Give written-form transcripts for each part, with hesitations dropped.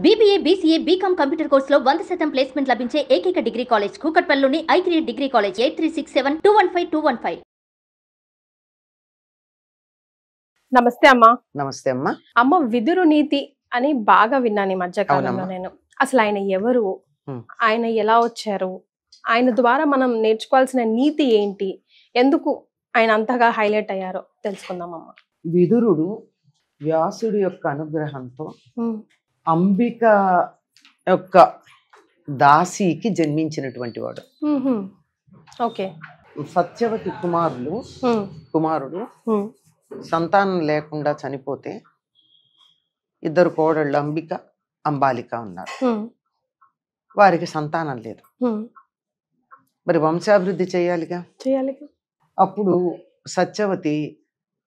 BBA, BCA, BCom computer కోర్సులో 100% placement లభించే ఏకైక డిగ్రీ కాలేజ్ కూకట్పల్లిలోని i3 డిగ్రీ కాలేజ్ 8367215215. నమస్తే అమ్మా. నమస్తే అమ్మా. అమ్మ, విదురు నీతి అని బాగా విన్నాను ఈ మధ్య కాలంలో నేను. అసలు ఆయన ఎవరు, ఆయన ఎలా వచ్చారు, ఆయన ద్వారా మనం నేర్చుకోవాల్సిన నీతి ఏంటి, ఎందుకు ఆయన అంతగా హైలైట్ అయ్యారో తెలుసుకుందామమ్మా. విదురుడు వ్యాసుడి యొక్క అనుగ్రహంతో అంబిక యొక్క దాసికి జన్మించినటువంటి వాడు. ఓకే. సత్యవతి కుమారుడు సంతానం లేకుండా చనిపోతే ఇద్దరు కోడళ్ళు అంబిక అంబాలిక ఉన్నారు. వారికి సంతానం లేదు. మరి వంశాభివృద్ధి చేయాలిగా. అప్పుడు సత్యవతి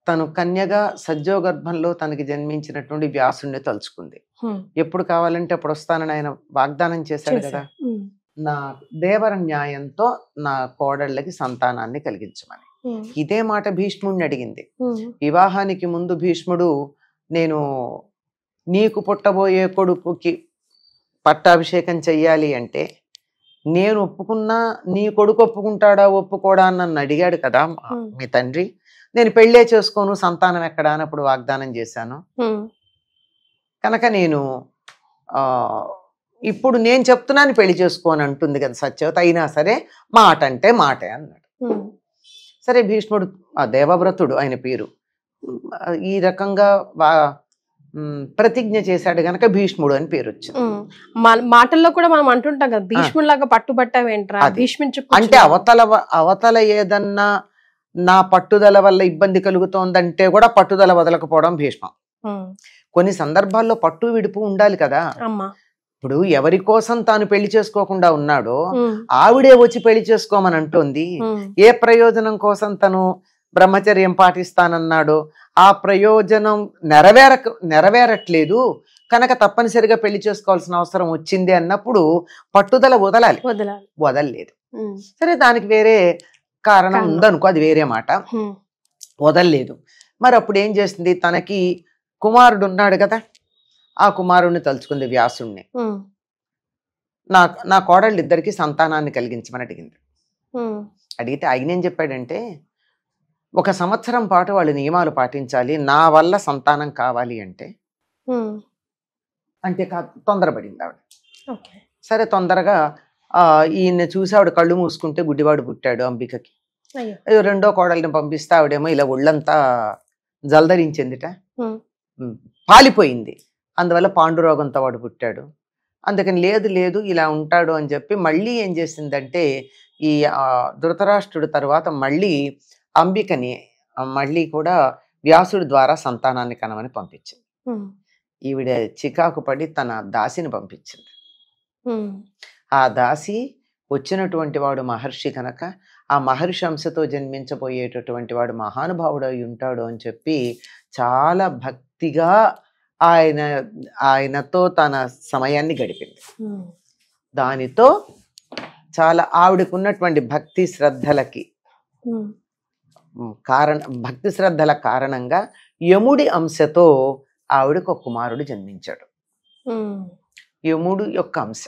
తను కన్యగా సజ్జోగర్భంలో తనకి జన్మించినటువంటి వ్యాసుడిని తలుచుకుంది. ఎప్పుడు కావాలంటే అప్పుడు వస్తానని ఆయన వాగ్దానం చేశాడు కదా. నా దేవర న్యాయంతో నా కోడళ్ళకి సంతానాన్ని కలిగించమని. ఇదే మాట భీష్ముడిని అడిగింది. వివాహానికి ముందు భీష్ముడు, నేను నీకు పుట్టబోయే కొడుకుకి పట్టాభిషేకం చెయ్యాలి అంటే నేను ఒప్పుకున్నా నీ కొడుకు ఒప్పుకుంటాడా ఒప్పుకోడా అని నన్ను అడిగాడు కదా మీ తండ్రి. నేను పెళ్ళే చేసుకోను, సంతానం ఎక్కడా అని అప్పుడు వాగ్దానం చేశాను కనుక నేను ఇప్పుడు నేను చెప్తున్నాను పెళ్లి చేసుకోని అంటుంది కదా సత్యవతి. అయినా సరే మాట అంటే మాటే అన్నాడు. సరే భీష్ముడు దేవవ్రతుడు, ఆయన పేరు, ఈ రకంగా ప్రతిజ్ఞ చేశాడు గనక భీష్ముడు అని పేరు వచ్చింది. మాటల్లో కూడా మనం అంటుంటాం కదా, భీష్ముడిలాగా పట్టుబట్టావేంట్రా, అంటే అవతల ఏదన్నా నా పట్టుదల వల్ల ఇబ్బంది కలుగుతోందంటే కూడా పట్టుదల వదలకపోవడం భీష్మం. కొన్ని సందర్భాల్లో పట్టు విడుపు ఉండాలి కదా. ఇప్పుడు ఎవరి కోసం తాను పెళ్లి చేసుకోకుండా ఉన్నాడో ఆవిడే వచ్చి పెళ్లి చేసుకోమని అంటోంది. ఏ ప్రయోజనం కోసం తను బ్రహ్మచర్యం పాటిస్తానన్నాడో ఆ ప్రయోజనం నెరవేరట్లేదు కనుక తప్పనిసరిగా పెళ్లి చేసుకోవాల్సిన అవసరం వచ్చింది అన్నప్పుడు పట్టుదల వదలలేదు. సరే, దానికి వేరే కారణం ఉందనుకో, అది వేరే మాట. వదలలేదు. మరి అప్పుడు ఏం చేస్తుంది, తనకి కుమారుడు ఉన్నాడు కదా, ఆ కుమారుడిని తలుచుకుంది, వ్యాసుడిని. నా కోడళ్ళు ఇద్దరికి సంతానాన్ని కలిగించమని అడిగింది. అడిగితే ఆయన ఏం చెప్పాడంటే, 1 సంవత్సరం పాటు వాళ్ళు నియమాలు పాటించాలి, నా వల్ల సంతానం కావాలి అంటే తొందరపడింది ఆవిడ. సరే, తొందరగా ఈయన్ని చూసి ఆవిడ కళ్ళు మూసుకుంటే గుడ్డివాడు పుట్టాడు అంబికకి. రెండో కోడల్ని పంపిస్తే ఆవిడేమో ఇలా ఒళ్ళంతా జలధరించిందిట, పాలిపోయింది. అందువల్ల పాండురోగంతో వాడు పుట్టాడు. అందుకని లేదు ఇలా ఉంటాడు అని చెప్పి మళ్ళీ ఏం చేసిందంటే, ఈ ధృతరాష్ట్రుడు తర్వాత మళ్ళీ అంబికని మళ్ళీ కూడా వ్యాసుడి ద్వారా సంతానాన్ని కనమని పంపించింది. ఈవిడ చికాకు పడి తన దాసిని పంపించింది. ఆ దాసి వచ్చినటువంటి వాడు మహర్షి కనుక ఆ మహర్షి అంశతో జన్మించబోయేటటువంటి వాడు మహానుభావుడు అయి ఉంటాడు అని చెప్పి చాలా భక్తిగా ఆయనతో తన సమయాన్ని గడిపింది. దానితో చాలా ఆవిడకున్నటువంటి భక్తి శ్రద్ధల కారణంగా యముడి అంశతో ఆవిడకు ఒక కుమారుడు జన్మించాడు. యముడు యొక్క అంశ.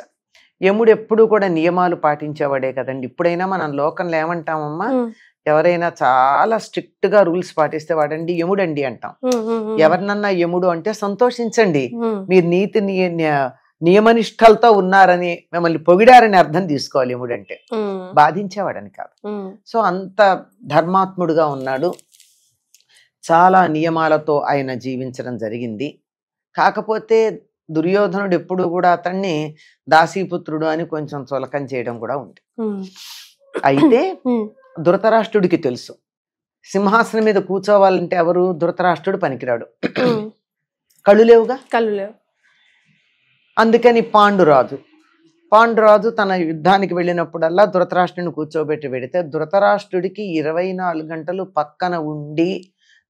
యముడు ఎప్పుడు కూడా నియమాలు పాటించేవాడే కదండి. ఇప్పుడైనా మనం లోకంలో ఏమంటామమ్మా, ఎవరైనా చాలా స్ట్రిక్ట్ గా రూల్స్ పాటిస్తే వాడండి యముడండి అంటాం. ఎవరినన్నా యముడు అంటే సంతోషించండి, మీరు నీతి నియమనిష్టలతో ఉన్నారని, మిమ్మల్ని పొగిడారని అర్థం తీసుకోవాలి. యముడంటే బాధించేవాడని కాదు. సో అంత ధర్మాత్ముడుగా ఉన్నాడు. చాలా నియమాలతో ఆయన జీవించడం జరిగింది. కాకపోతే దుర్యోధనుడు ఎప్పుడు కూడా అతన్ని దాసీపుత్రుడు అని కొంచెం చులకం చేయడం కూడా ఉంది. అయితే ధృతరాష్ట్రుడికి తెలుసు, సింహాసనం మీద కూర్చోవాలంటే ఎవరు, ధృతరాష్ట్రుడు పనికిరాడు, కళ్ళు లేవుగా. అందుకని పాండురాజు తన యుద్ధానికి వెళ్ళినప్పుడల్లా ధృతరాష్ట్రుడిని కూర్చోబెట్టి పెడితే ధృతరాష్ట్రుడికి 24 గంటలు పక్కన ఉండి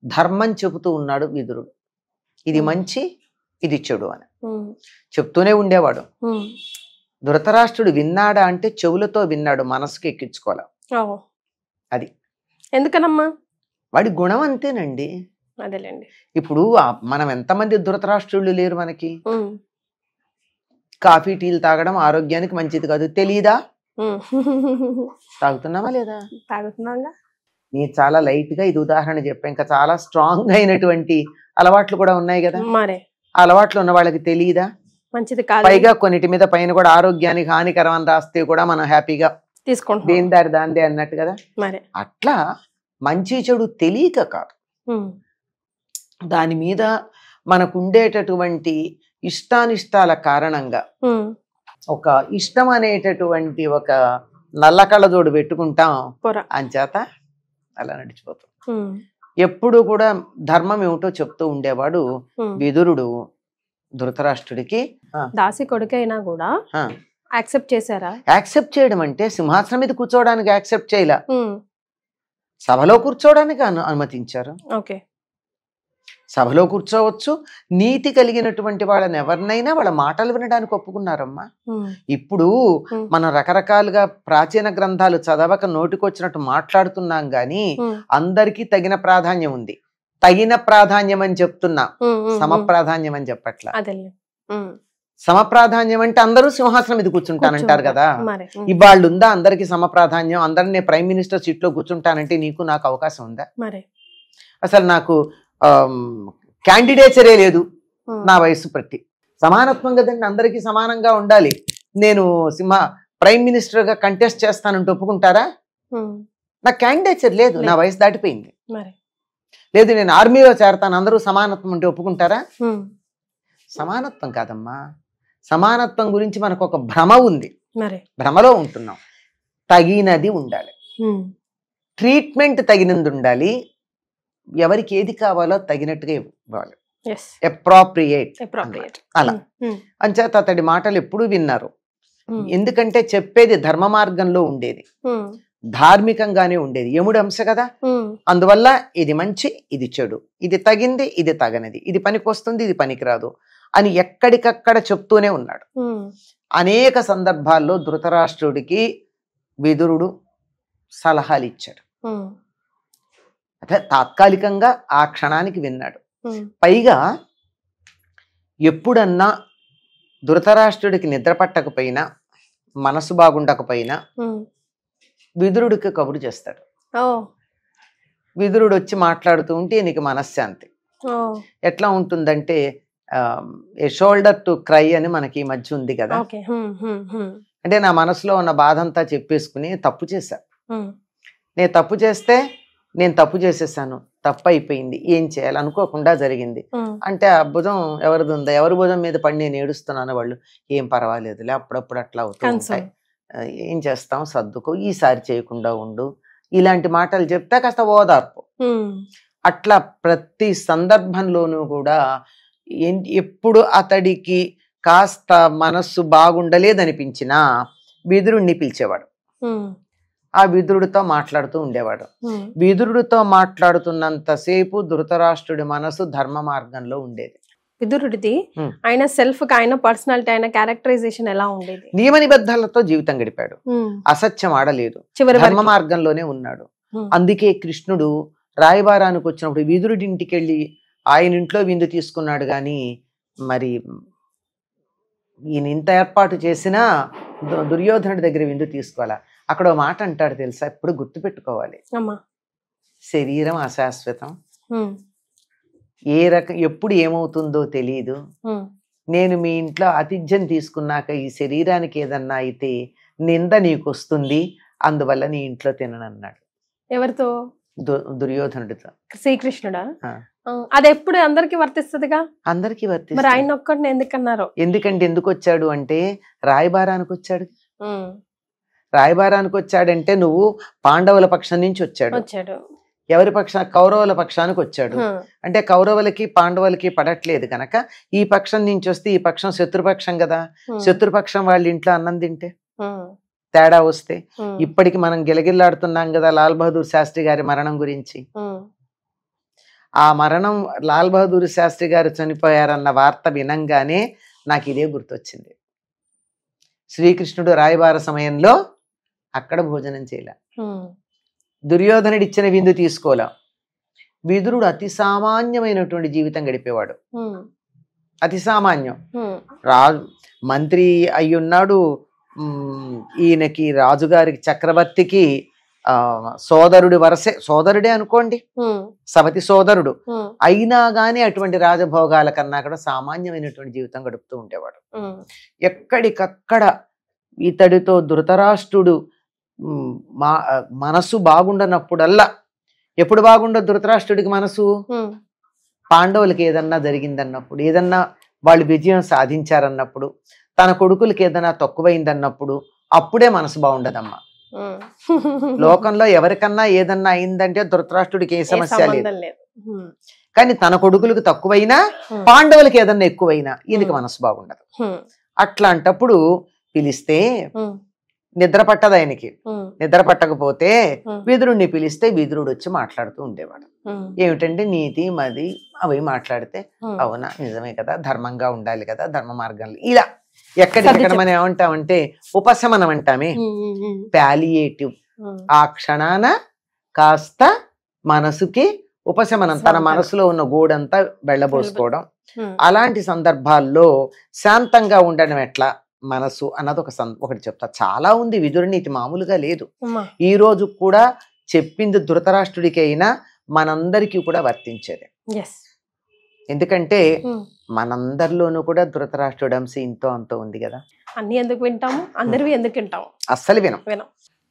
ధర్మం చెబుతూ ఉన్నాడు విదురుడు. ఇది మంచి, ఇది చెడు అని చెప్తూనే ఉండేవాడు. ధృతరాష్ట్రుడు విన్నాడా అంటే చెవులతో విన్నాడు, మనసుకి ఎక్కించుకోలే. అది ఎందుకనమ్మా, వాడి గుణం అంతేనండి. అదేలేండి. ఇప్పుడు మనం ఎంతమంది ధృతరాష్ట్రులు లేరు మనకి. కాఫీ టీలు తాగడం ఆరోగ్యానికి మంచిది కాదు, తెలియదా? తాగుతున్నావా లేదా? తాగుతున్నాగా. నేను చాలా లైట్ గా ఇది ఉదాహరణ చెప్పా, ఇంకా చాలా స్ట్రాంగ్ అయినటువంటి అలవాట్లు కూడా ఉన్నాయి కదా. మరే ఆ అలవాట్లు ఉన్న వాళ్ళకి తెలియదా? మంచిది కాదు. పైగా కొన్నిటి మీద పైన కూడా ఆరోగ్యానికి హానికరం అని రాస్తే కూడా మనం హ్యాపీగా తీసుకుంటాం, దేని దారి దాందే అన్నట్టు కదా. మరే అట్లా మంచి చెడు తెలియక కాదు, దాని మీద మనకుండేటటువంటి ఇష్టానిష్టాల కారణంగా ఒక ఇష్టం అనేటటువంటి ఒక నల్ల కళ్ళజోడు పెట్టుకుంటాం, అంచేత అలా నడిచిపోతాం. ఎప్పుడు కూడా ధర్మం ఏమిటో చెప్తూ ఉండేవాడు విదురుడు ధృతరాష్ట్రుడికి. దాసి కొడుకైనా కూడా యాక్సెప్ట్ చేశారా? యాక్సెప్ట్ చేయడం అంటే సింహాసనం మీద కూర్చోవడానికి యాక్సెప్ట్ చేయలే, సభలో కూర్చోవడానికి అనుమతించారు. ఓకే, సభలో కూర్చోవచ్చు, నీతి కలిగినటువంటి వాళ్ళని ఎవరినైనా వాళ్ళ మాటలు వినడానికి ఒప్పుకున్నారమ్మా. ఇప్పుడు మనం రకరకాలుగా ప్రాచీన గ్రంథాలు చదవక నోటికొచ్చినట్టు మాట్లాడుతున్నాం గాని అందరికీ తగిన ప్రాధాన్యం ఉంది. తగిన ప్రాధాన్యం అని చెప్తున్నా, సమప్రాధాన్యం అని చెప్పట్లా. సమప్రాధాన్యం అంటే అందరూ సింహాసనం మీద కూర్చుంటానంటారు కదా. ఇవాళ ఉందా అందరికి సమప్రాధాన్యం? అందరినీ ప్రైమ్ మినిస్టర్ సీట్ లో కూర్చుంటానంటే నీకు నాకు అవకాశం ఉందా? అసలు నాకు క్యాండిడేచరే లేదు నా వయసు ప్రతి. సమానత్వం కదండి, అందరికీ సమానంగా ఉండాలి. నేను ప్రైమ్ మినిస్టర్ గా కంటెస్ట్ చేస్తానంటే ఒప్పుకుంటారా? నాకు క్యాండిడేచర్ లేదు, నా వయసు దాటిపోయింది. లేదు నేను ఆర్మీలో చేరతాను, అందరూ సమానత్వం అంటే ఒప్పుకుంటారా? సమానత్వం కాదమ్మా, సమానత్వం గురించి మనకు ఒక భ్రమ ఉంది, భ్రమలో ఉంటున్నాం. తగినది ఉండాలి, ట్రీట్మెంట్ తగినందు ఉండాలి, ఎవరికి ఏది కావాలో తగినట్టుగా ఇవ్వాలి, అప్రోప్రియేట్ అలా. అంచేత అతడి మాటలు ఎప్పుడూ విన్నారు, ఎందుకంటే చెప్పేది ధర్మ మార్గంలో ఉండేది, ధార్మికంగానే ఉండేది. యముడు అంశ కదా, అందువల్ల ఇది మంచి ఇది చెడు, ఇది తగింది ఇది తగనిది, ఇది పనికొస్తుంది ఇది పనికిరాదు అని ఎక్కడికక్కడ చెప్తూనే ఉన్నాడు. అనేక సందర్భాల్లో ధృతరాష్ట్రుడికి విదురుడు సలహాలు ఇచ్చాడు. అంటే తాత్కాలికంగా ఆ క్షణానికి విన్నాడు. పైగా ఎప్పుడన్నా ధృతరాష్ట్రుడికి నిద్ర పట్టకపోయినా మనసు బాగుండకపోయినా విదురుడికి కబురు చేస్తాడు. విదురుడు వచ్చి మాట్లాడుతూ ఉంటే నీకు మనశ్శాంతి. ఎట్లా ఉంటుందంటే ఏ షోల్డర్ టు క్రై అని మనకి ఈ మధ్య ఉంది కదా. అంటే నా మనసులో ఉన్న బాధ అంతా చెప్పేసుకుని తప్పు చేశా, నేను తప్పు చేస్తే నేను తప్పు చేసేసాను, తప్పు అయిపోయింది, ఏం చేయాలి, అనుకోకుండా జరిగింది అంటే ఆ భుజం ఎవరిది ఉందా, ఎవరి భుజం మీద పడి నేను ఏడుస్తున్నాను, వాళ్ళు ఏం పర్వాలేదులే అప్పుడప్పుడు అట్లా అవుతూ ఉంటాయి, ఏం చేస్తాం సర్దుకో, ఈసారి చేయకుండా ఉండు, ఇలాంటి మాటలు చెప్తే కాస్త ఓదార్పు. అట్లా ప్రతి సందర్భంలోనూ కూడా ఎప్పుడు అతడికి కాస్త మనస్సు బాగుండలేదనిపించినా విదురుణ్ణి పిలిచేవాడు, ఆ విదురుడితో మాట్లాడుతూ ఉండేవాడు. విదురుడితో మాట్లాడుతున్నంతసేపు ధృతరాష్ట్రుడి మనసు ధర్మ మార్గంలో ఉండేది. విదురుడిది ఆయన సెల్ఫ్ కి ఆయన పర్సనాలిటీ ఆయన క్యారెక్టరైజేషన్ ఎలా ఉండేది? నియమ నిబద్ధాలతో జీవితం గడిపాడు, అసత్యం ఆడలేదు, ధర్మ మార్గంలోనే ఉన్నాడు. అందుకే కృష్ణుడు రాయబారానికి వచ్చినప్పుడు విదురుడి ఇంటికి వెళ్ళి ఆయన ఇంట్లో విందు తీసుకున్నాడు గాని మరి ఈయన ఇంత ఏర్పాటు చేసినా దుర్యోధనుడి దగ్గర విందు తీసుకోవాలా. అక్కడ ఒక మాట అంటాడు తెలుసా, ఎప్పుడు గుర్తు పెట్టుకోవాలి, శరీరం అశాశ్వతం, ఎప్పుడు ఏమవుతుందో తెలియదు, నేను మీ ఇంట్లో ఆతిథ్యం తీసుకున్నాక ఈ శరీరానికి ఏదన్నా అయితే నింద నీకు వస్తుంది, అందువల్ల నీ ఇంట్లో తిననన్నాడు. ఎవరితో? దుర్యోధనుడితో. శ్రీకృష్ణుడా? అది ఎప్పుడు అందరికి వర్తిస్తుందిగా. అందరికి వర్తిస్తుంది. మరి ఆయన ఒక్కడిని ఎందుకన్నారు? ఎందుకంటే ఎందుకు వచ్చాడు అంటే రాయబారానికి వచ్చాడు. రాయబారానికి వచ్చాడంటే నువ్వు పాండవుల పక్షం నుంచి వచ్చాడు, ఎవరి పక్ష కౌరవుల పక్షానికి వచ్చాడు అంటే కౌరవులకి పాండవులకి పడట్లేదు కనుక ఈ పక్షం నుంచి వస్తే ఈ పక్షం శత్రుపక్షం కదా, శత్రుపక్షం వాళ్ళ ఇంట్లో అన్నం తింటే తేడా వస్తే. ఇప్పటికి మనం గిలగిల్లాడుతున్నాం కదా లాల్ బహదూర్ శాస్త్రి గారి మరణం గురించి. ఆ మరణం లాల్ బహదూర్ శాస్త్రి గారు చనిపోయారన్న వార్త వినంగానే నాకు ఇదే గుర్తొచ్చింది. శ్రీకృష్ణుడు రాయబార సమయంలో అక్కడ భోజనం చేయలే, దుర్యోధనుడు ఇచ్చిన విందు తీసుకోలే. విదురుడు అతి సామాన్యమైనటువంటి జీవితం గడిపేవాడు, అతి సామాన్యం. రాజు మంత్రి అయ్యున్నాడు, ఈయనకి రాజుగారికి చక్రవర్తికి సోదరుడి వరసే, సోదరుడే అనుకోండి, సవతి సోదరుడు అయినా గాని అటువంటి రాజభోగాల కన్నా కూడా సామాన్యమైనటువంటి జీవితం గడుపుతూ ఉండేవాడు. ఎక్కడికక్కడ ఇతడితో ధృతరాష్ట్రుడు మనసు బాగుండనప్పుడల్లా, ఎప్పుడు బాగుండదు ధృతరాష్ట్రుడికి మనసు? పాండవులకి ఏదన్నా జరిగిందన్నప్పుడు, ఏదన్నా వాళ్ళు విజయం సాధించారన్నప్పుడు, తన కొడుకులకి ఏదైనా తక్కువైందన్నప్పుడు అప్పుడే మనసు బాగుండదమ్మా. లోకంలో ఎవరికన్నా ఏదన్నా అయిందంటే ధృతరాష్ట్రుడికి ఏ సమస్య లేదు. కానీ తన కొడుకులకు తక్కువైనా పాండవులకి ఏదన్నా ఎక్కువైనా ఈయనకి మనసు బాగుండదు. అట్లాంటప్పుడు పిలిస్తే నిద్ర పట్టదు ఆయనకి. నిద్ర పట్టకపోతే విదురుణ్ణి పిలిస్తే విదురుడు వచ్చి మాట్లాడుతూ ఉండేవాడు. ఏమిటంటే నీతి మది అవి మాట్లాడితే, అవునా నిజమే కదా, ధర్మంగా ఉండాలి కదా, ధర్మ మార్గంలో ఇలా ఎక్కడికక్కడ మనం ఏమంటామంటే ఉపశమనం అంటామే, ప్యాలియేటివ్. ఆ క్షణాన కాస్త మనసుకి ఉపశమనం, తన మనసులో ఉన్న గోడంతా వెళ్ళబోసుకోవడం. అలాంటి సందర్భాల్లో శాంతంగా ఉండడం ఎట్లా మనసు అన్నది ఒకటి చెప్తా. చాలా ఉంది విదుర నీతి, మామూలుగా లేదు. ఈ రోజు కూడా చెప్పింది ధృతరాష్ట్రుడికి అయినా మనందరికీ కూడా వర్తించేది. ఎందుకంటే మనందరిలోనూ కూడా ధృతరాష్ట్రుడు అంశం ఇంతో అంతో ఉంది కదా. అన్ని ఎందుకు వింటాము, అందరివి ఎందుకు వింటాము? అస్సలు వినం.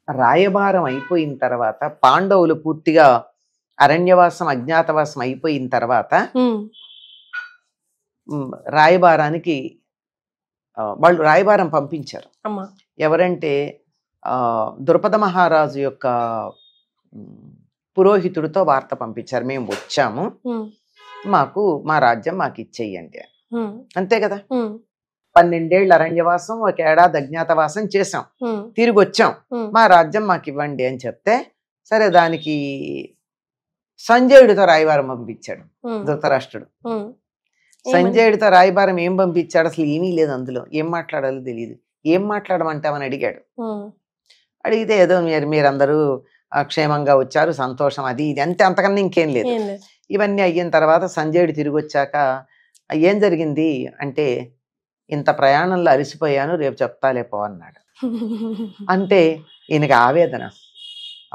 రాయబారం అయిపోయిన తర్వాత పాండవులు పూర్తిగా అరణ్యవాసం అజ్ఞాతవాసం అయిపోయిన తర్వాత రాయబారానికి వాళ్ళు రాయబారం పంపించారు. ఎవరంటే ద్రుపద మహారాజు యొక్క పురోహితుడితో వార్త పంపించారు, మేము వచ్చాము, మాకు మా రాజ్యం మాకు ఇచ్చేయండి. అంతే కదా. 12 ఏళ్ళు అరణ్యవాసం, 1 ఏడాది అజ్ఞాతవాసం చేసాం, తిరిగి వచ్చాం, మా రాజ్యం మాకు ఇవ్వండి అని చెప్తే, సరే దానికి సంజయుడితో రాయబారం పంపించాడు ధృతరాష్ట్రుడు. సంజయుడితో రాయబారం ఏం పంపించాడు? అసలు ఏమీ లేదు అందులో, ఏం మాట్లాడాలో తెలియదు. ఏం మాట్లాడమంటామని అడిగాడు. అడిగితే ఏదో మీరందరూ క్షేమంగా వచ్చారు, సంతోషం, అది ఇది అంతే, అంతకన్నా ఇంకేం లేదు. ఇవన్నీ అయిన తర్వాత సంజయుడు తిరిగి వచ్చాక ఏం జరిగింది అంటే, ఇంత ప్రయాణంలో అలసిపోయాను, రేపు చెప్తాలే పో అన్నాడు. అంటే ఈయనకి ఆవేదన.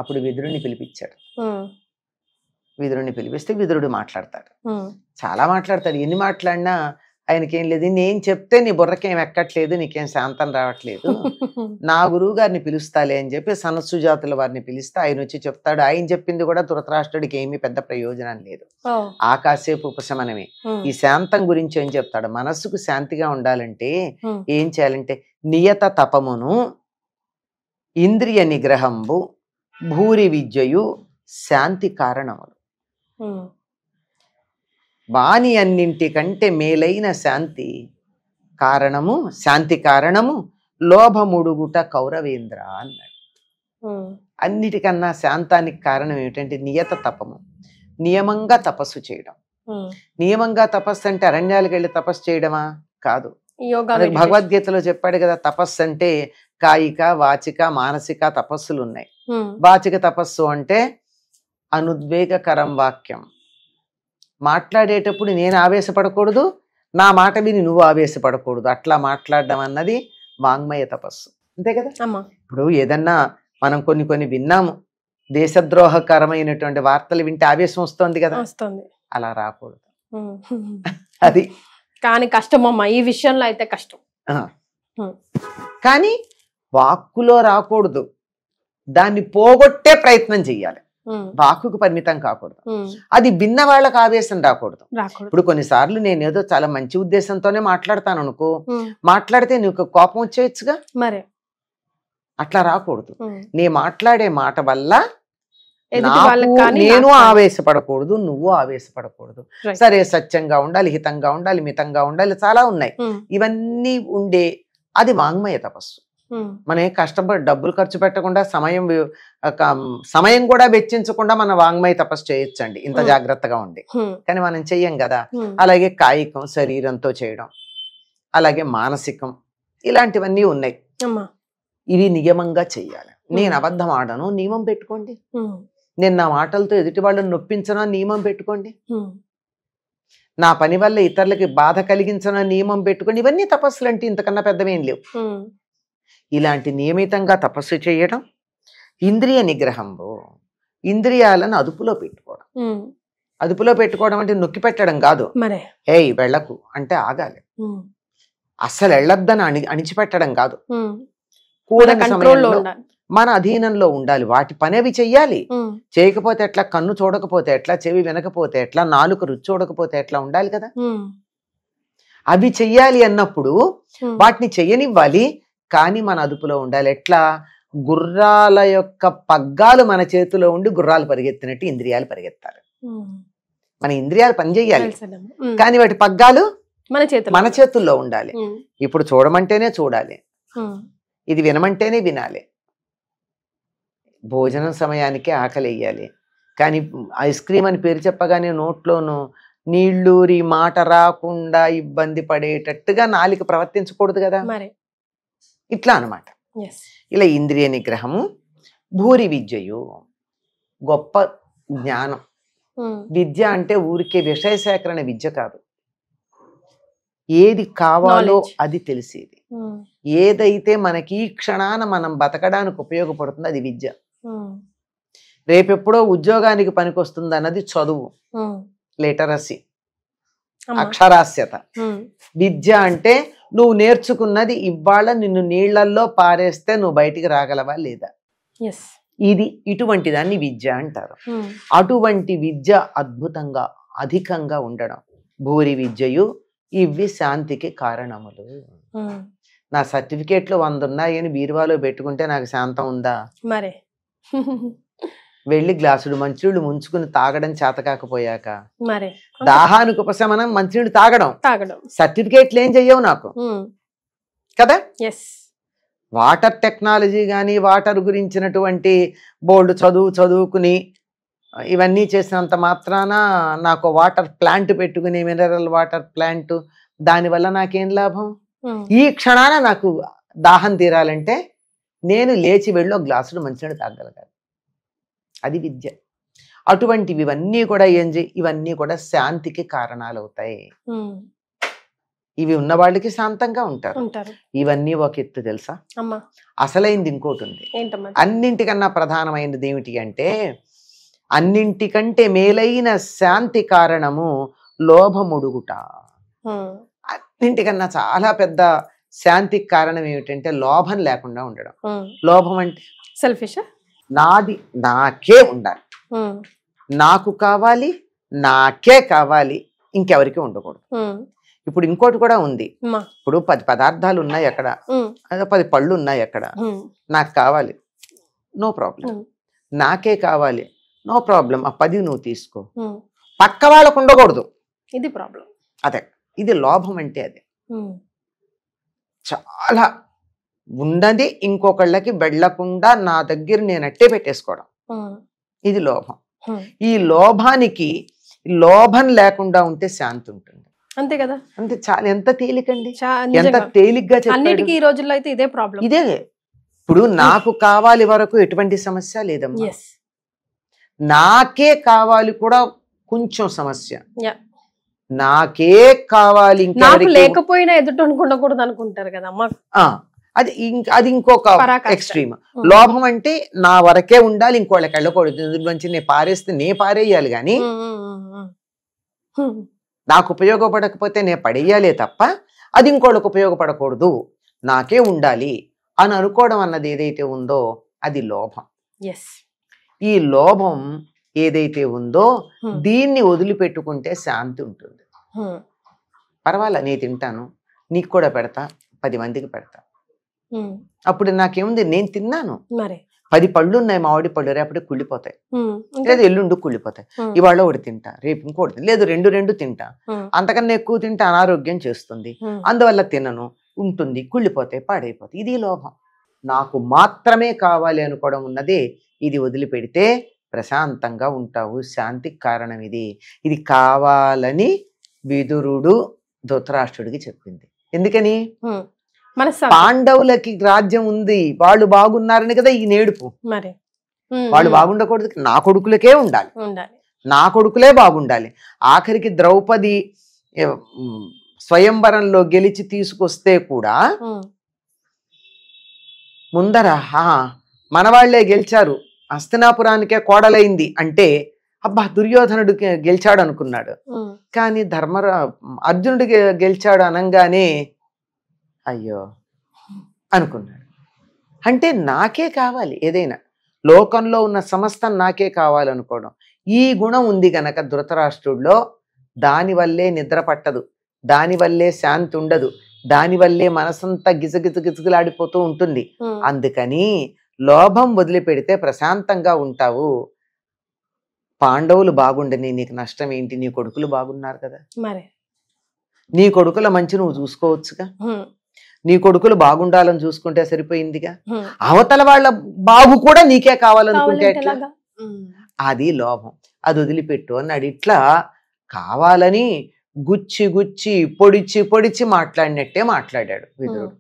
అప్పుడు విదురుని పిలిపించాడు. విదురుని పిలిపిస్తే విదురుడు మాట్లాడతాడు, చాలా మాట్లాడతాడు. ఎన్ని మాట్లాడినా ఆయనకేం లేదు, నేను చెప్తే నీ బుర్రకేం ఎక్కట్లేదు, నీకేం శాంతం రావట్లేదు, నా గురువు గారిని పిలుస్తాలే అని చెప్పి సనత్సుజాతుల వారిని పిలిస్తే ఆయన వచ్చి చెప్తాడు. ఆయన చెప్పింది కూడా ధృతరాష్ట్రుడికి ఏమీ పెద్ద ప్రయోజనం లేదు, ఆ కాసేపు ఉపశమనమే. ఈ శాంతం గురించి ఏం చెప్తాడు? మనస్సుకు శాంతిగా ఉండాలంటే ఏం చేయాలంటే, నియత తపమును, ఇంద్రియ నిగ్రహంబు, భూరి విద్యయు శాంతి కారణములు. వాణి అన్నింటికంటే మేలైన శాంతి కారణము, శాంతి కారణము లోభముడుగుట కౌరవేంద్ర అన్నాడు. అన్నిటికన్నా శాంతానికి కారణం ఏమిటంటే నియత తపము, నియమంగా తపస్సు చేయడం. నియమంగా తపస్సు అంటే అరణ్యాలకు వెళ్ళి తపస్సు చేయడమా? కాదు. భగవద్గీతలో చెప్పాడు కదా, తపస్సు అంటే కాయిక వాచిక మానసిక తపస్సులు ఉన్నాయి. వాచిక తపస్సు అంటే అనుద్వేగకరం వాక్యం, మాట్లాడేటప్పుడు నేను ఆవేశపడకూడదు, నా మాట విని నువ్వు ఆవేశపడకూడదు, అట్లా మాట్లాడడం అన్నది వాంగ్మయ తపస్సు. అంతే కదా. ఇప్పుడు ఏదన్నా మనం కొన్ని విన్నాము, దేశద్రోహకరమైనటువంటి వార్తలు వింటే ఆవేశం వస్తుంది కదా, అలా రాకూడదు. అది కానీ కష్టమమ్మా, ఈ విషయంలో అయితే కష్టం. కానీ వాక్కులో రాకూడదు, దాన్ని పోగొట్టే ప్రయత్నం చెయ్యాలి. వాక్కుకు పరిమితం కాకూడదు. అది విన్న వాళ్ళకు ఆవేశం రాకూడదు. ఇప్పుడు కొన్నిసార్లు నేను ఏదో చాలా మంచి ఉద్దేశంతోనే మాట్లాడతాను అనుకో, మాట్లాడితే నీకు కోపం వచ్చేయచ్చుగా, మరి అట్లా రాకూడదు. నీ మాట్లాడే మాట వల్ల నేను ఆవేశపడకూడదు, నువ్వు ఆవేశపడకూడదు. సరే, సత్యంగా ఉండాలి, హితంగా ఉండాలి, మితంగా ఉండాలి, చాలా ఉన్నాయి. ఇవన్నీ ఉండే అది వాంగ్మయ తపస్సు. మనం కష్టపడి డబ్బులు ఖర్చు పెట్టకుండా సమయం కూడా వెచ్చించకుండా మన వాంగ్మయ తపస్సు చేయొచ్చండి, ఇంత జాగ్రత్తగా ఉండి. కానీ మనం చెయ్యం కదా. అలాగే కాయికం శరీరంతో చేయడం, అలాగే మానసికం, ఇలాంటివన్నీ ఉన్నాయి. ఇవి నియమంగా చెయ్యాలి. నేను అబద్ధం ఆడను, నియమం పెట్టుకోండి. నేను నా మాటలతో ఎదుటి వాళ్ళని నొప్పించను, నియమం పెట్టుకోండి. నా పని వల్ల ఇతరులకి బాధ కలిగించిన నియమం పెట్టుకుని, ఇవన్నీ తపస్సులు అంటే ఇంతకన్నా పెద్దవేం లేవు. ఇలాంటి నియమితంగా తపస్సు చేయడం, ఇంద్రియ నిగ్రహంలో ఇంద్రియాలను అదుపులో పెట్టుకోవడం. అదుపులో పెట్టుకోవడం అంటే నొక్కి పెట్టడం కాదు. ఏయ్ వెళ్ళకు అంటే ఆగాలి, అస్సలు వెళ్ళొద్దని అణిచిపెట్టడం కాదు. కూడని సమయంలో మన అధీనంలో ఉండాలి, వాటి పనేవి చెయ్యాలి. చేయకపోతే ఎట్లా, కన్ను చూడకపోతే ఎట్లా, చెవి వినకపోతే ఎట్లా, నాలుక రుచి చూడకపోతే ఎట్లా, ఉండాలి కదా. అవి చెయ్యాలి అన్నప్పుడు వాటిని చెయ్యనివ్వాలి, కానీ మన అదుపులో ఉండాలి. ఎట్లా, గుర్రాల యొక్క పగ్గాలు మన చేతిలో ఉండి గుర్రాలు పరిగెత్తినట్టు ఇంద్రియాలు పరిగెత్తాలి. మన ఇంద్రియాలు పనిచేయాలి, కానీ వాటి పగ్గాలు మన చేతుల్లో ఉండాలి. ఇప్పుడు చూడమంటేనే చూడాలి, ఇది వినమంటేనే వినాలి, భోజనం సమయానికి ఆకలి వేయాలి, కానీ ఐస్ క్రీమ్ అని పేరు చెప్పగానే నోట్లోనూ నీళ్ళూరి మాట రాకుండా ఇబ్బంది పడేటట్టుగా నాలిక ప్రవర్తించకూడదు కదా. ఇట్లా అన్నమాట. ఇలా ఇంద్రియ నిగ్రహము, భూరి విద్యయు గొప్ప జ్ఞానం. విద్య అంటే ఊరికే విషయ సేకరణ విద్య కాదు, ఏది కావాలో అది తెలిసేది, ఏదైతే మనకి ఈ క్షణాన మనం బతకడానికి ఉపయోగపడుతుందో అది విద్య. రేపెప్పుడో ఉద్యోగానికి పనికొస్తుంది అన్నది చదువు, లిటరసీ, అక్షరాస్యత. విద్య అంటే నువ్వు నేర్చుకున్నది ఇవాళ నిన్ను నీళ్లల్లో పారేస్తే నువ్వు బయటికి రాగలవా లేదా, ఇది ఇటువంటి దాన్ని విద్య అంటారు. అటువంటి విద్య అద్భుతంగా అధికంగా ఉండడం, భూరి విద్యయు ఇవి శాంతికి కారణములు. నా సర్టిఫికేట్లు 100 ఉన్నాయని బీరువాలో పెట్టుకుంటే నాకు శాంతం ఉందా? మరే వెళ్ళి గ్లాసుడు మంచినీళ్ళు ముంచుకుని తాగడం చేత కాకపోయాక, దాహానికి ఉపశమనం మంచినీళ్ళు తాగడం, సర్టిఫికేట్లు ఏం చెయ్యవు నాకు కదా. వాటర్ టెక్నాలజీ కానీ వాటర్ గురించినటువంటి బోల్డ్ చదువుకుని ఇవన్నీ చేసినంత మాత్రాన నాకు వాటర్ ప్లాంట్ పెట్టుకుని, మినరల్ వాటర్ ప్లాంట్, దానివల్ల నాకేం లాభం? ఈ క్షణాన నాకు దాహం తీరాలంటే నేను లేచి వెళ్ళి ఒక గ్లాసులు మంచినీళ్ళు తాగగలగాలి, అది విద్య. అటువంటివి ఇవన్నీ కూడా ఇవన్నీ కూడా శాంతికి కారణాలు అవుతాయి. ఇవి ఉన్న వాళ్ళకి శాంతంగా ఉంటారు. ఇవన్నీ ఒక ఎత్తు తెలుసా, అసలైంది ఇంకోటి ఉంది. అన్నింటికన్నా ప్రధానమైనది ఏమిటి అంటే, అన్నింటికంటే మేలైన శాంతి కారణము లోభముడుగుట. అన్నింటికన్నా చాలా పెద్ద శాంతికి కారణం ఏమిటంటే లోభం లేకుండా ఉండడం. లోభం అంటే సెల్ఫిష్, నాది నాకే ఉండాలి, నాకు కావాలి, నాకే కావాలి, ఇంకెవరికి ఉండకూడదు. ఇప్పుడు ఇంకోటి కూడా ఉంది. ఇప్పుడు 10 పదార్థాలు ఉన్నాయి అక్కడ, 10 పళ్ళు ఉన్నాయి అక్కడ, నాకు కావాలి, నో ప్రాబ్లం. నాకే కావాలి, నో ప్రాబ్లం, ఆ 10 నువ్వు తీసుకో, పక్క వాళ్ళకు ఉండకూడదు, ఇది ప్రాబ్లం. అదే ఇది లోభం అంటే. అది చాలా ఉన్నది ఇంకొకళ్ళకి వెళ్ళకుండా నా దగ్గర నేను అట్టే పెట్టేసుకోవడం, ఇది లోభం. ఈ లోభానికి లోభం లేకుండా ఉంటే శాంతి ఉంటుంది. అంతే కదా, అంతే. చాలా ఎంత తేలికండి, ఎంత తేలిగ్గా చెప్పాడు. ఈ రోజుల్లో అయితే ఇదే ప్రాబ్లం. ఇదే ఇప్పుడు నాకు కావాలి వరకు ఎటువంటి సమస్య లేదమ్మా, నాకే కావాలి కూడా కొంచెం సమస్య. నాకే కావాలి, నాకు లేకపోయినా ఎదుటి ఉండకూడదు అనుకుంటారు కదమ్మా. అది ఇంకొక ఎక్స్ట్రీమ్. లోభం అంటే నా వరకే ఉండాలి, ఇంకోళ్ళకి వెళ్ళకూడదు, నుంచి నేను పారేస్తే నే పారేయాలి, కానీ నాకు ఉపయోగపడకపోతే నేను పడేయాలే తప్ప అది ఇంకోళ్ళకి ఉపయోగపడకూడదు, నాకే ఉండాలి అని అనుకోవడం అన్నది ఏదైతే ఉందో అది లోభం. ఈ లోభం ఏదైతే ఉందో దీన్ని వదిలిపెట్టుకుంటే శాంతి ఉంటుంది. పర్వాలే, నేను తింటాను, నీకు కూడా పెడతా, 10 మందికి పెడతా. అప్పుడు నాకేముంది, నేను తిన్నాను, 10 పళ్ళు ఉన్నాయి, మామిడి పళ్ళు, రేపటి కుళ్ళిపోతాయి, లేదు ఎల్లుండి కుళ్ళిపోతాయి. ఇవాళ ఒకటి తింటా, రేపు ఇంకోటి, లేదు 2 తింటా, అంతకన్నా ఎక్కువ తింటే అనారోగ్యం చేస్తుంది, అందువల్ల తినను, ఉంటుంది, కుళ్ళిపోతాయి, పాడైపోతాయి. ఇది లోభం. నాకు మాత్రమే కావాలి అనుకోవడం ఉన్నది, ఇది వదిలిపెడితే ప్రశాంతంగా ఉంటావు. శాంతికి కారణం ఇది. ఇది కావాలని విదురుడు ధృతరాష్ట్రుడికి చెప్పింది. ఎందుకని? పాండవులకి రాజ్యం ఉంది, వాళ్ళు బాగున్నారని కదా ఈ నేడుపు. వాళ్ళు బాగుండకూడదు, నా కొడుకులకే ఉండాలి, నా కొడుకులే బాగుండాలి. ఆఖరికి ద్రౌపది స్వయంవరంలో గెలిచి తీసుకొస్తే కూడా ముందర మనవాళ్లే గెలిచారు, హస్తినాపురానికే కోడలైంది అంటే అబ్బా దుర్యోధనుడు గెలిచాడు అనుకున్నాడు. కానీ అర్జునుడు గెలిచాడు అనగానే అయ్యో అనుకున్నాడు. అంటే నాకే కావాలి, ఏదైనా లోకంలో ఉన్న సమస్తం నాకే కావాలనుకోవడం. ఈ గుణం ఉంది గనక ధృతరాష్ట్రుడిలో, దానివల్లే నిద్ర పట్టదు, దానివల్లే శాంతి ఉండదు, దానివల్లే మనసంతా గిజగిజగిజగిలాడిపోతూ ఉంటుంది. అందుకని లోభం వదిలిపెడితే ప్రశాంతంగా ఉంటావు. పాండవులు బాగుండని నీకు నష్టం ఏంటి? నీ కొడుకులు బాగున్నారు కదా, మరి నీ కొడుకుల మంచి నువ్వు చూసుకోవచ్చుగా. నీ కొడుకులు బాగుండాలని చూసుకుంటే సరిపోయిందిగా. అవతల వాళ్ళ బాగు కూడా నీకే కావాలనుకుంటే ఎట్లా? అది లోభం, అది వదిలిపెట్టు అన్నాడు. ఇట్లా కావాలని గుచ్చి గుచ్చి పొడిచి పొడిచి మాట్లాడినట్టే మాట్లాడాడు విదురుడు.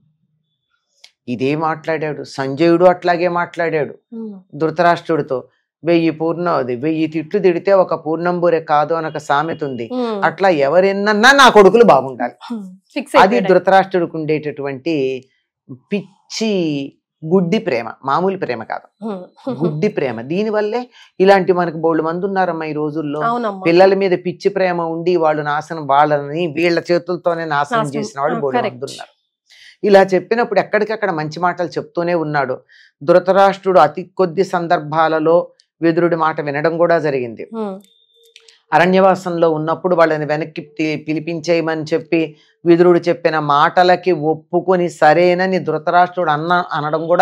ఇదే మాట్లాడాడు సంజయుడు, అట్లాగే మాట్లాడాడు ధృతరాష్ట్రుడితో. 1000 తిట్లు తిడితే ఒక పూర్ణంబూరే కాదు అనక సామెత ఉంది. అట్లా ఎవరెన్నన్నా నా కొడుకులు బాగుండాలి. అది ధృతరాష్ట్రుడికి ఉండేటటువంటి పిచ్చి గుడ్డి ప్రేమ, మామూలు ప్రేమ కాదు, గుడ్డి ప్రేమ. దీనివల్లే ఇలాంటి మనకు బోళ్ళు మంది ఉన్నారమ్మా ఈ రోజుల్లో. పిల్లల మీద పిచ్చి ప్రేమ ఉండి వాళ్ళు వాళ్ళని వీళ్ళ చేతులతోనే నాశనం చేసిన వాళ్ళు బోళ్ళు మంది ఉన్నారు. ఇలా చెప్పినప్పుడు ఎక్కడికక్కడ మంచి మాటలు చెప్తూనే ఉన్నాడు. ధృతరాష్ట్రుడు అతి కొద్ది సందర్భాలలో విదురుడి మాట వినడం కూడా జరిగింది. అరణ్యవాసంలో ఉన్నప్పుడు వాళ్ళని వెనక్కి పిలిపించేయమని చెప్పి విదురుడు చెప్పిన మాటలకి ఒప్పుకొని సరేనని ధృతరాష్ట్రుడు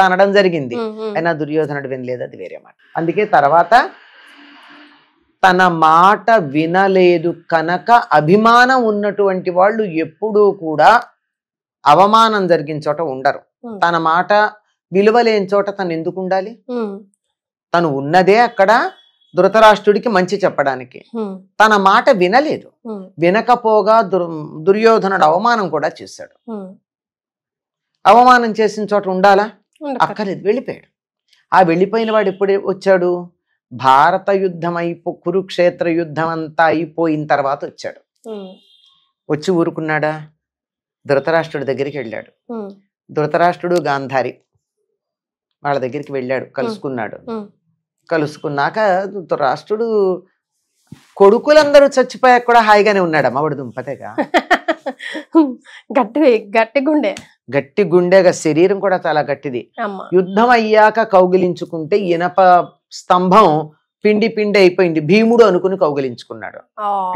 అనడం జరిగింది. అయినా దుర్యోధనుడు వినలేదు, అది వేరే మాట. అందుకే తర్వాత తన మాట వినలేదు కనుక అభిమానం ఉన్నటువంటి వాళ్ళు ఎప్పుడూ కూడా అవమానం జరిగిన చోట ఉండరు. తన మాట విలువలేని చోట తను ఎందుకు ఉండాలి? తను ఉన్నదే అక్కడ ధృతరాష్ట్రుడికి మంచి చెప్పడానికి. తన మాట వినలేదు, వినకపోగా దుర్యోధనుడు అవమానం కూడా చేశాడు. అవమానం చేసిన చోట ఉండాలా? అక్కర్లేదు, వెళ్ళిపోయాడు. ఆ వెళ్ళిపోయిన వాడు ఎప్పుడు వచ్చాడు? భారత యుద్ధం కురుక్షేత్ర యుద్ధం అంతా అయిపోయిన తర్వాత వచ్చాడు. వచ్చి ఊరుకున్నాడా? ధృతరాష్ట్రుడి దగ్గరికి వెళ్ళాడు. ధృతరాష్ట్రుడు గాంధారి వాళ్ళ దగ్గరికి వెళ్ళాడు, కలుసుకున్నాడు. కలుసుకున్నాక ధృతరాష్ట్రుడు కొడుకులందరూ చచ్చిపోయాక కూడా హాయిగానే ఉన్నాడమ్మా. వాడు దుంపతేగా గట్టి గుండెగా, శరీరం కూడా చాలా గట్టిది. యుద్ధం అయ్యాక కౌగిలించుకుంటే ఇనప స్తంభం పిండి పిండి అయిపోయింది. భీముడు అనుకుని కౌగిలించుకున్నాడు.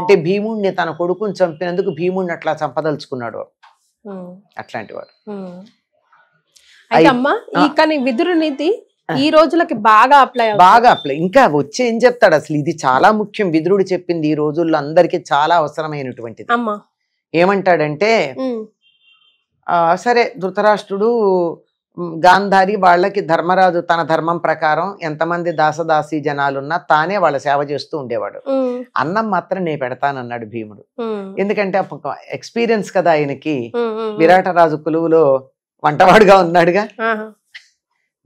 అంటే భీముడిని, తన కొడుకుని చంపినందుకు భీముడిని అట్లా చంపదలుచుకున్నాడు. అట్లాంటి వాడు. విదురు నీతి ఈ రోజులకి బాగా అప్లై. ఇంకా వచ్చి ఏం చెప్తాడు అసలు? ఇది చాలా ముఖ్యం. విదురుడు చెప్పింది ఈ రోజుల్లో అందరికి చాలా అవసరమైనటువంటిది. ఏమంటాడంటే, సరే ధృతరాష్ట్రుడు గాంధారి వాళ్ళకి ధర్మరాజు తన ధర్మం ప్రకారం ఎంతమంది దాసదాసి జనాలున్నా తానే వాళ్ళ సేవ చేస్తూ ఉండేవాడు. అన్నం మాత్రం నేను పెడతానన్నాడు భీముడు. ఎందుకంటే ఎక్స్పీరియన్స్ కదా ఆయనకి. విరాటరాజు కొలువులో వంటవాడుగా ఉన్నాడుగా.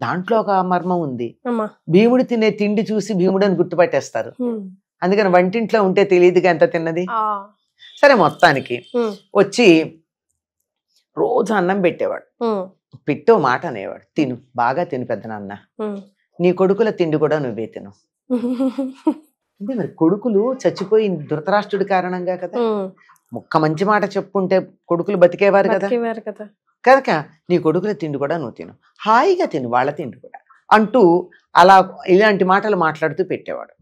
దాంట్లో ఒక మర్మం ఉంది. భీముడు తినే తిండి చూసి భీముడని గుర్తుపట్టేస్తారు. అందుకని వంటింట్లో ఉంటే తెలియదుగా ఎంత తిన్నది. సరే మొత్తానికి వచ్చి రోజు అన్నం పెట్టేవాడు. పెట్టో మాట అనేవాడు, తిను, బాగా తిను పెద్ద నాన్న, నీ కొడుకుల తిండి కూడా నువ్వే తిను. అంటే మరి కొడుకులు చచ్చిపోయి ధృతరాష్ట్రుడి కారణంగా కదా. ఒక్క మంచి మాట చెప్పుకుంటే కొడుకులు బతికేవారు కదా. కనుక నీ కొడుకుల తిండి కూడా నువ్వు తిను, హాయిగా తిను, వాళ్ళ తిండి కూడా అంటూ అలా ఇలాంటి మాటలు మాట్లాడుతూ పెట్టేవాడు.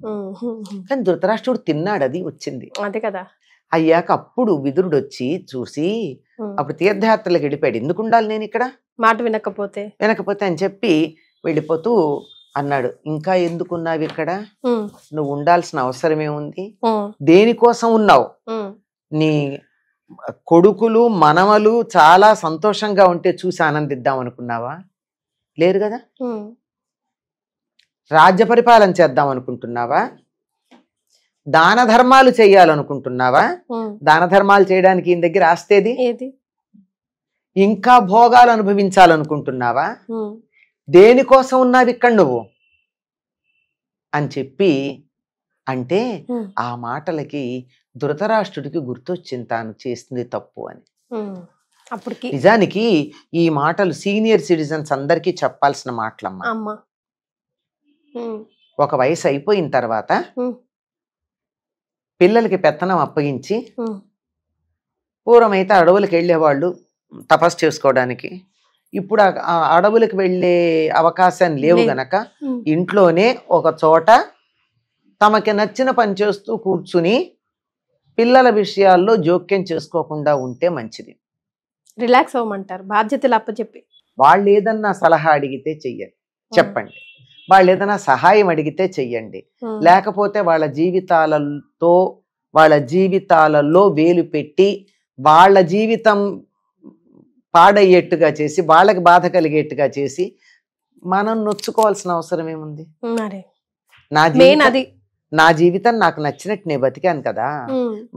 కానీ ధృతరాష్ట్రుడు తిన్నాడు, అది వచ్చింది అదే కదా. అయ్యాక అప్పుడు విదురుడు వచ్చి చూసి అప్పుడు తీర్థయాత్రలకు వెళ్ళిపోయాడు. ఎందుకు ఉండాలి నేను ఇక్కడ, మాట వినకపోతే అని చెప్పి వెళ్ళిపోతూ అన్నాడు, ఇంకా ఎందుకున్నావు ఇక్కడ, నువ్వు ఉండాల్సిన అవసరం ఏముంది, దేనికోసం ఉన్నావు, నీ కొడుకులు మనవలు చాలా సంతోషంగా ఉంటే చూసి ఆనందిద్దాం అనుకున్నావా? లేరు కదా. రాజ్య పరిపాలన చేద్దాం అనుకుంటున్నావా? దాన ధర్మాలు చేయాలనుకుంటున్నావా? దాన ధర్మాలు చేయడానికి ఈయన దగ్గర ఆస్తేది, ఇంకా భోగాలు అనుభవించాలనుకుంటున్నావా? దేనికోసం ఉన్నావు ఇక్కడ నువ్వు అని చెప్పి అంటే ఆ మాటలకి ధృతరాష్ట్రుడికి గుర్తొచ్చింది తాను చేసింది తప్పు అని. అప్పటికి నిజానికి ఈ మాటలు సీనియర్ సిటిజన్స్ అందరికీ చెప్పాల్సిన మాటలమ్మా. అమ్మా ఒక వయసు అయిపోయిన తర్వాత పిల్లలకి పెత్తనం అప్పగించి, పూర్వమైతే అడవులకు వెళ్ళేవాళ్ళు తపస్సు చేసుకోవడానికి, ఇప్పుడు ఆ అడవులకు వెళ్ళే అవకాశం లేవు గనక ఇంట్లోనే ఒక చోట తమకి నచ్చిన పని చేస్తూ కూర్చుని పిల్లల విషయాల్లో జోక్యం చేసుకోకుండా ఉంటే మంచిది. రిలాక్స్ అవ్వమంటారు, బాధ్యతలు అప్పచెప్పి. వాళ్ళు ఏదన్నా సలహా అడిగితే చెయ్యండి, చెప్పండి. వాళ్ళు ఏదైనా సహాయం అడిగితే చెయ్యండి. లేకపోతే వాళ్ళ జీవితాలలో వేలు పెట్టి వాళ్ళ జీవితం పాడయ్యేట్టుగా చేసి, వాళ్ళకి బాధ కలిగేట్టుగా చేసి మనం నొచ్చుకోవాల్సిన అవసరం ఏముంది? నా జీవితం నాకు నచ్చినట్టు నేను బతికాను కదా,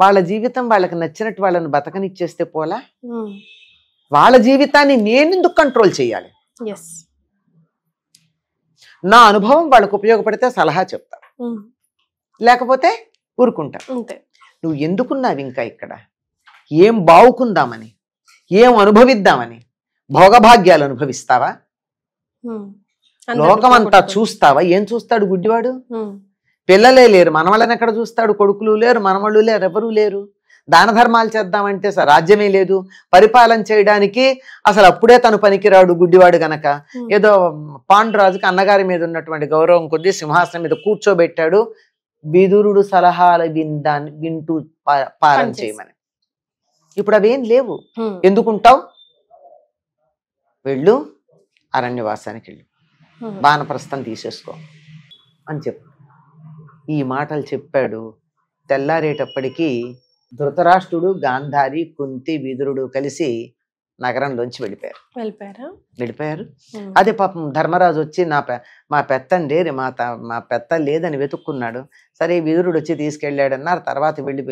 వాళ్ళ జీవితం వాళ్ళకి నచ్చినట్టు వాళ్ళని బతకనిచ్చేస్తే పోలా? వాళ్ళ జీవితాన్ని నేను ఎందుకు కంట్రోల్ చేయాలి? నా అనుభవం వాళ్ళకు ఉపయోగపడితే సలహా చెప్తా, లేకపోతే ఊరుకుంటా. నువ్వు ఎందుకున్నావు ఇంకా ఇక్కడ? ఏం బావుకుందామని, ఏం అనుభవిద్దామని? భోగభాగ్యాలు అనుభవిస్తావా? లోకమంతా చూస్తావా? ఏం చూస్తాడు గుడ్డివాడు? పిల్లలే లేరు, మనవళ్ళని ఎక్కడ చూస్తాడు? కొడుకులు లేరు, మనవళ్ళు లేరు, ఎవరూ లేరు. దాన ధర్మాలు చేద్దామంటే రాజ్యమే లేదు, పరిపాలన చేయడానికి అసలు అప్పుడే తను పనికిరాడు గుడ్డివాడు గనక. ఏదో పాండురాజుకి అన్నగారి మీద ఉన్నటువంటి గౌరవం కొద్దీ సింహాసనం మీద కూర్చోబెట్టాడు, విదురుడు సలహాలు వింటూ పాలన చేయమని. ఇప్పుడు అవేం లేవు. ఎందుకుంటావు? వెళ్ళు, అరణ్యవాసానికి వెళ్ళు, బాణప్రస్థం తీసేసుకో అని చెప్పు. ఈ మాటలు చెప్పాడు. తెల్లారేటప్పటికీ ధృతరాష్ట్రుడు, గాంధారి, కుంతి, విదురుడు కలిసి నగరంలోంచి వెళ్ళిపోయారు. అదే పాపం ధర్మరాజు వచ్చి మా పెత్తండి మా పెత్త లేదని వెతుక్కున్నాడు. సరే విదురుడు వచ్చి తీసుకెళ్ళాడన్నారు. తర్వాత వెళ్ళి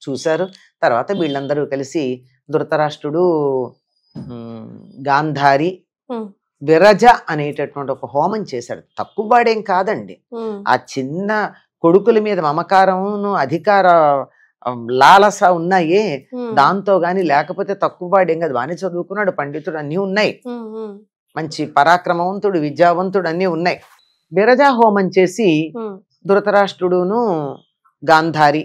చూశారు. తర్వాత వీళ్ళందరూ కలిసి ధృతరాష్ట్రుడు, గాంధారి, విరజ అనేటటువంటి ఒక హోమం చేశాడు. తక్కువ వాడేం కాదండి. ఆ చిన్న కొడుకుల మీద మమకారమును అధికార లాలస ఉన్నాయే, దాంతో గాని లేకపోతే తక్కువ వాడేం కాదు. వాణి చదువుకున్నాడు, పండితుడు, అన్నీ ఉన్నాయి, మంచి పరాక్రమవంతుడు, విద్యావంతుడు, అన్నీ ఉన్నాయి. విరజా హోమం చేసి ధృతరాష్ట్రుడును గాంధారి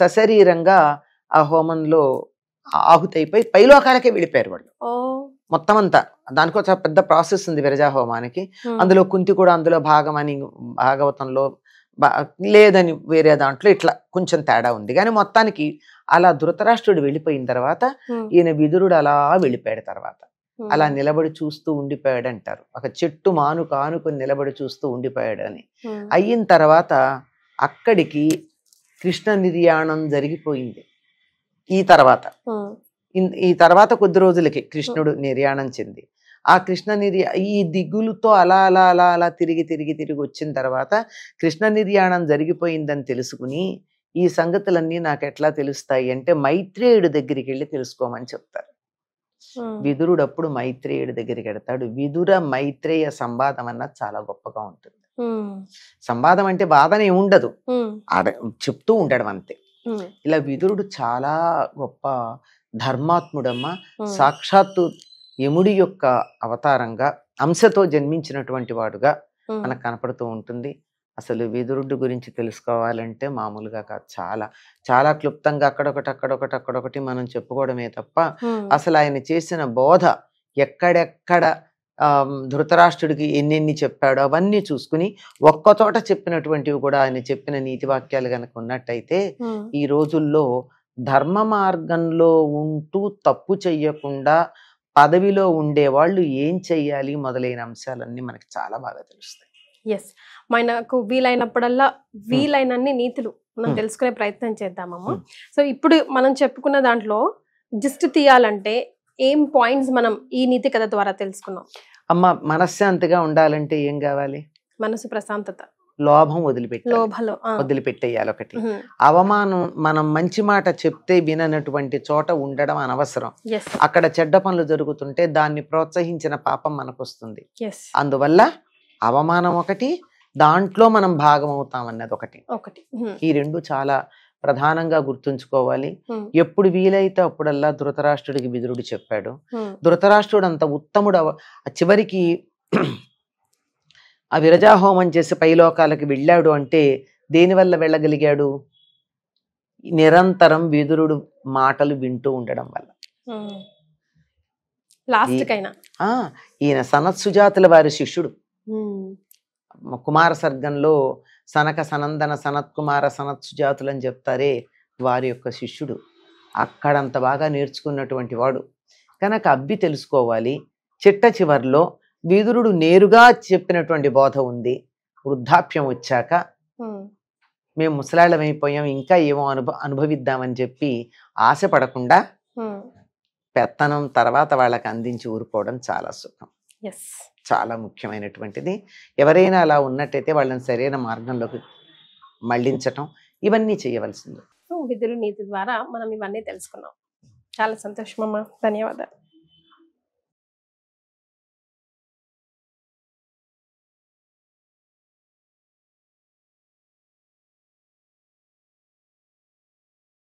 సశరీరంగా ఆ హోమంలో ఆహుతైపోయి పైలోకాలకే వెళ్ళిపోయారు వాళ్ళు మొత్తం అంతా. దానికి ఒక పెద్ద ప్రాసెస్ ఉంది విరజా హోమానికి. అందులో కుంతి కూడా అందులో భాగమని భాగవతంలో లేదని వేరే దాంట్లో ఇట్లా కొంచెం తేడా ఉంది. కానీ మొత్తానికి అలా ధృతరాష్ట్రుడు వెళ్ళిపోయిన తర్వాత ఈయన విదురుడు అలా వెళ్ళిపోయాడు. తర్వాత అలా నిలబడి చూస్తూ ఉండిపోయాడు అంటారు. ఒక చెట్టు ఆనుకొని నిలబడి చూస్తూ ఉండిపోయాడు అని. అయిన తర్వాత అక్కడికి కృష్ణ నిర్యాణం జరిగిపోయింది. ఈ తర్వాత కొద్ది రోజులకి కృష్ణుడు నిర్యాణం చెంది, ఆ కృష్ణ ఈ దిగులుతో అలా అలా అలా అలా తిరిగి వచ్చిన తర్వాత కృష్ణ నిర్యాణం జరిగిపోయిందని తెలుసుకుని, ఈ సంగతులన్నీ నాకు ఎట్లా తెలుస్తాయి అంటే మైత్రేయుడి దగ్గరికి వెళ్ళి తెలుసుకోమని చెప్తారు. విదురుడు అప్పుడు మైత్రేయుడి దగ్గరికి వెడతాడు. విదుర మైత్రేయ సంవాదం అన్నది చాలా గొప్పగా ఉంటుంది. సంవాదం అంటే బాధనే ఉండదు, చెప్తూ ఉండడం అంతే. ఇలా విదురుడు చాలా గొప్ప ధర్మాత్ముడమ్మ, సాక్షాత్తు యముడి యొక్క అవతారంగా అంశతో జన్మించినటువంటి వాడుగా మనకు కనపడుతూ ఉంటుంది. అసలు విదురుడు గురించి తెలుసుకోవాలంటే మామూలుగా కాదు, చాలా చాలా క్లుప్తంగా అక్కడొకటి మనం చెప్పుకోవడమే తప్ప అసలు ఆయన చేసిన బోధ ఎక్కడెక్కడ ధృతరాష్ట్రుడికి ఎన్నెన్ని చెప్పాడో అవన్నీ చూసుకుని ఒక్కచోట చెప్పినటువంటివి కూడా ఆయన చెప్పిన నీతి వాక్యాలు కనుక ఉన్నట్టయితే ఈ రోజుల్లో ధర్మ మార్గంలో ఉంటూ తప్పు చెయ్యకుండా పదవిలో ఉండేవాళ్ళు ఏం చెయ్యాలి మొదలైన అంశాలన్నీ మనకి చాలా బాగా తెలుస్తాయి. మనకు వీలైనప్పుడల్లా వీలైనన్ని నీతులు మనం తెలుసుకునే ప్రయత్నం చేద్దామమ్మా. సో ఇప్పుడు మనం చెప్పుకున్న దాంట్లో జిస్ట్ తీయాలంటే ఏం పాయింట్స్ మనం ఈ నీతి కథ ద్వారా తెలుసుకున్నాం? అమ్మ, మనశ్శాంతిగా ఉండాలంటే ఏం కావాలి? మనసు ప్రశాంతత, లోభం వదిలిపెట్టేయాలి. ఒకటి అవమానం, మనం మంచి మాట చెప్తే విననటువంటి చోట ఉండడం అనవసరం. అక్కడ చెడ్డ పనులు జరుగుతుంటే దాన్ని ప్రోత్సహించిన పాపం మనకు వస్తుంది. అందువల్ల అవమానం ఒకటి, దాంట్లో మనం భాగం అవుతాం అన్నది ఒకటి. ఒకటి ఈ రెండు చాలా ప్రధానంగా గుర్తుంచుకోవాలి. ఎప్పుడు వీలైతే అప్పుడల్లా ధృతరాష్ట్రుడికి విదురుడు చెప్పాడు. ధృతరాష్ట్రుడు అంత ఉత్తముడు చివరికి ఆ విరజాహోమం చేసి పైలోకాలకి వెళ్ళాడు అంటే దేనివల్ల వెళ్ళగలిగాడు? నిరంతరం విదురుడు మాటలు వింటూ ఉండడం వల్ల. ఈయన సనత్ సుజాతుల వారి శిష్యుడు. కుమార సర్గంలో సనక సనందన సనత్ కుమార సనత్ సుజాతులు అని చెప్తారే, వారి యొక్క శిష్యుడు. అక్కడంత బాగా నేర్చుకున్నటువంటి వాడు కనుక అబ్బి తెలుసుకోవాలి. చిట్ట చివరిలో విదురుడు నేరుగా చెప్పినటువంటి బోధ ఉంది. వృద్ధాప్యం వచ్చాక మేము ముసలాళ్ళమైపోయాం, ఇంకా ఏమో అనుభవిద్దామని చెప్పి ఆశపడకుండా పెత్తనం తర్వాత వాళ్ళకి అందించి ఊరుకోవడం చాలా సుఖం, చాలా ముఖ్యమైనటువంటిది. ఎవరైనా అలా ఉన్నట్టయితే వాళ్ళని సరైన మార్గంలోకి మళ్లించటం ఇవన్నీ చేయవలసింది. విదురు నీతి ద్వారా మనం ఇవన్నీ తెలుసుకున్నాం. చాలా సంతోషం అమ్మా, ధన్యవాదాలు.